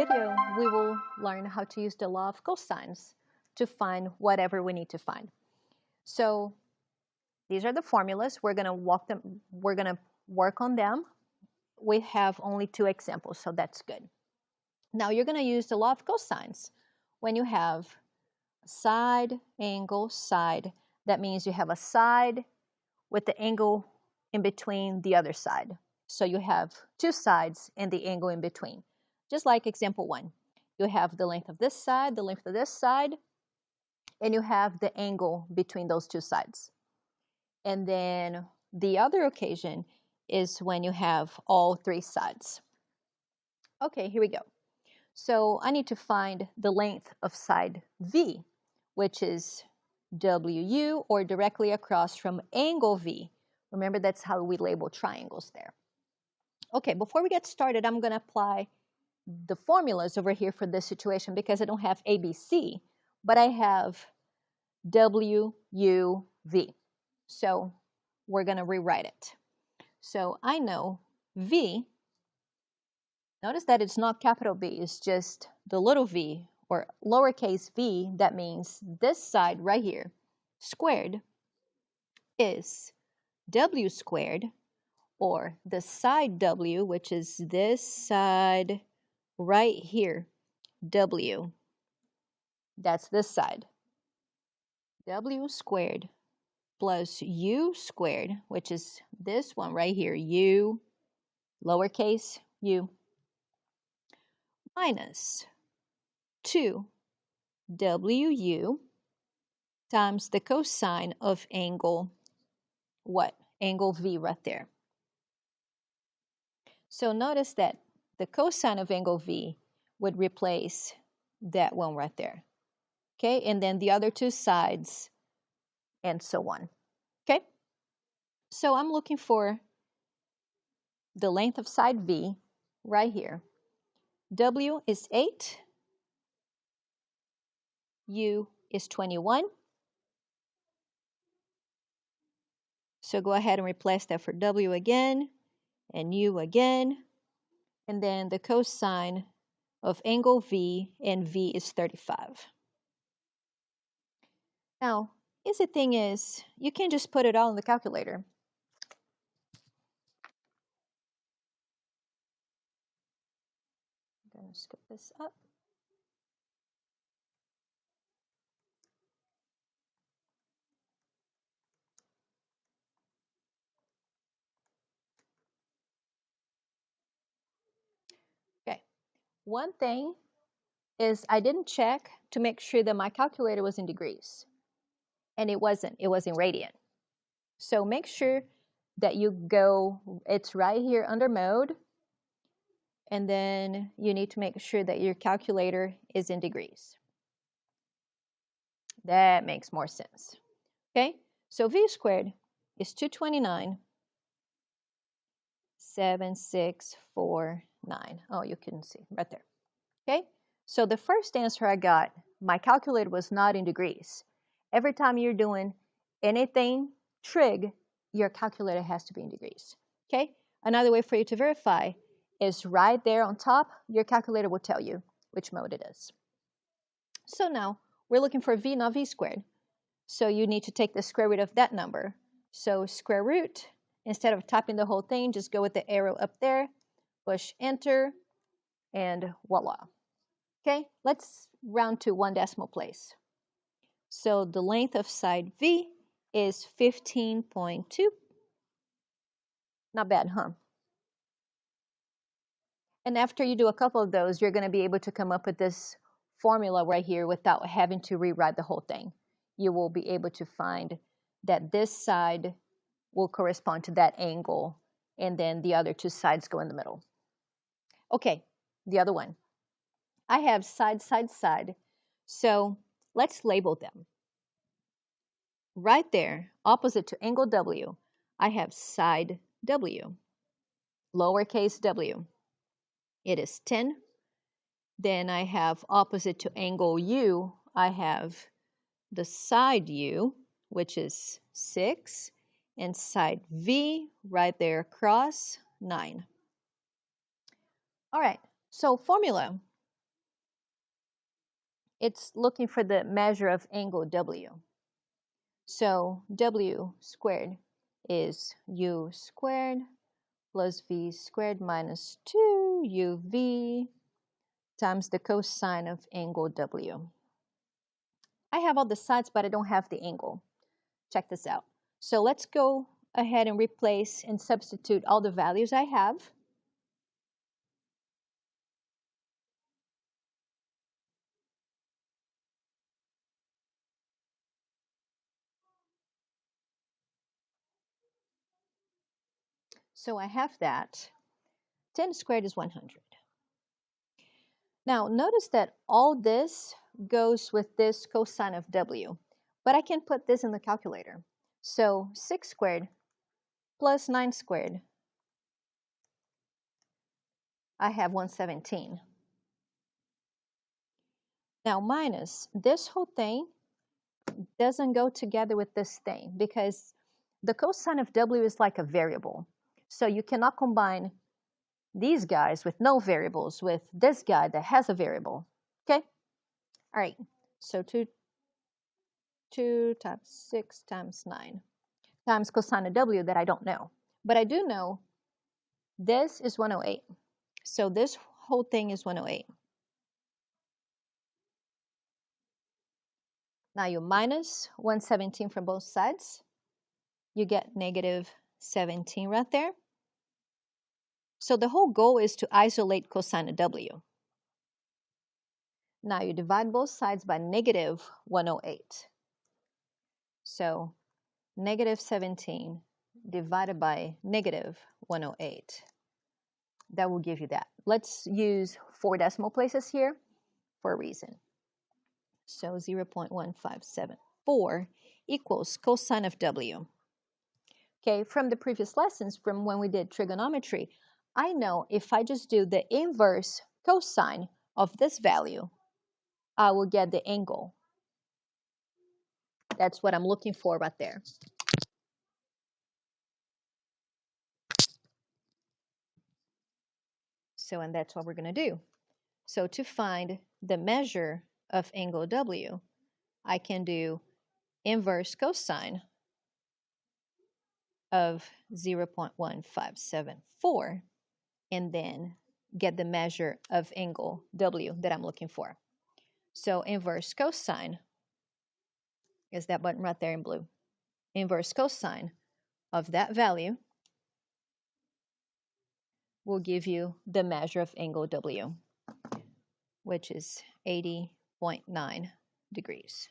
video, we will learn how to use the law of cosines to find whatever we need to find. So these are the formulas. We're going to work on them. We have only 2 examples, so that's good. Now you're going to use the law of cosines when you have side, angle, side. That means you have a side with the angle in between the other side. So you have 2 sides and the angle in between. Just like example 1. You have the length of this side, the length of this side, and you have the angle between those 2 sides. And then the other occasion is when you have all 3 sides. Okay, here we go. So I need to find the length of side V, which is WU, or directly across from angle V. Remember, that's how we label triangles there. Okay, before we get started, I'm going to apply the formulas over here for this situation because I don't have ABC, but I have W, U, V. So we're going to rewrite it. So I know V, notice that it's not capital B, it's just the little v, or lowercase v. That means this side right here, squared, is W squared, or the side W, which is this side right here, W. That's this side. W squared plus U squared, which is this one right here, U, lowercase u, minus 2WU times the cosine of angle, what? Angle V right there. So notice that the cosine of angle V would replace that one right there. Okay, and then the other 2 sides, and so on. Okay, so I'm looking for the length of side V right here. W is 8, U is 21. So go ahead and replace that for W again, and U again, and then the cosine of angle V, and V is 35. Now, easy thing is, you can just put it all in the calculator. I'm going to skip this up. Okay, one thing is I didn't check to make sure that my calculator was in degrees. And it wasn't, it was in radian. So make sure that you go, it's right here under mode, and then you need to make sure that your calculator is in degrees. That makes more sense. Okay, so V squared is 229.7649. Oh, you can see right there. Okay, so the first answer I got, my calculator was not in degrees. Every time you're doing anything trig, your calculator has to be in degrees. Okay, another way for you to verify is right there on top, your calculator will tell you which mode it is. So now we're looking for V, not V squared. So you need to take the square root of that number. So square root, instead of typing the whole thing, just go with the arrow up there, push enter, and voila. Okay, let's round to 1 decimal place. So the length of side V is 15.2. Not bad, huh? And after you do a couple of those, you're going to be able to come up with this formula right here without having to rewrite the whole thing. You will be able to find that this side will correspond to that angle, and then the other 2 sides go in the middle. Okay, the other one. I have side, side, side. So let's label them. Right there, opposite to angle W, I have side W, lowercase w. It is 10. Then I have opposite to angle U, I have the side U, which is 6, and side V right there across, 9. All right, so formula. it's looking for the measure of angle W. So W squared is U squared plus V squared minus 2UV times the cosine of angle W. I have all the sides, but I don't have the angle. Check this out. So let's go ahead and replace and substitute all the values I have. So I have that 10 squared is 100. Now notice that all this goes with this cosine of W, but I can put this in the calculator. So 6 squared plus 9 squared, I have 117. Now minus this whole thing doesn't go together with this thing because the cosine of W is like a variable. So you cannot combine these guys with no variables with this guy that has a variable. Okay? All right. So 2 times 6 times 9 times cosine of W that I don't know. But I do know this is 108. So this whole thing is 108. Now you minus 117 from both sides. You get negative 17 right there. So the whole goal is to isolate cosine of W. Now you divide both sides by negative 108. So negative 17 divided by negative 108. That will give you that. Let's use 4 decimal places here for a reason. So 0.1574 equals cosine of W. Okay, from the previous lessons, from when we did trigonometry, I know if I just do the inverse cosine of this value, I will get the angle. That's what I'm looking for right there. So, and that's what we're going to do. So to find the measure of angle W, I can do inverse cosine of 0.1574 and then get the measure of angle W that I'm looking for. So inverse cosine is that button right there in blue. Inverse cosine of that value will give you the measure of angle W, which is 80.9 degrees.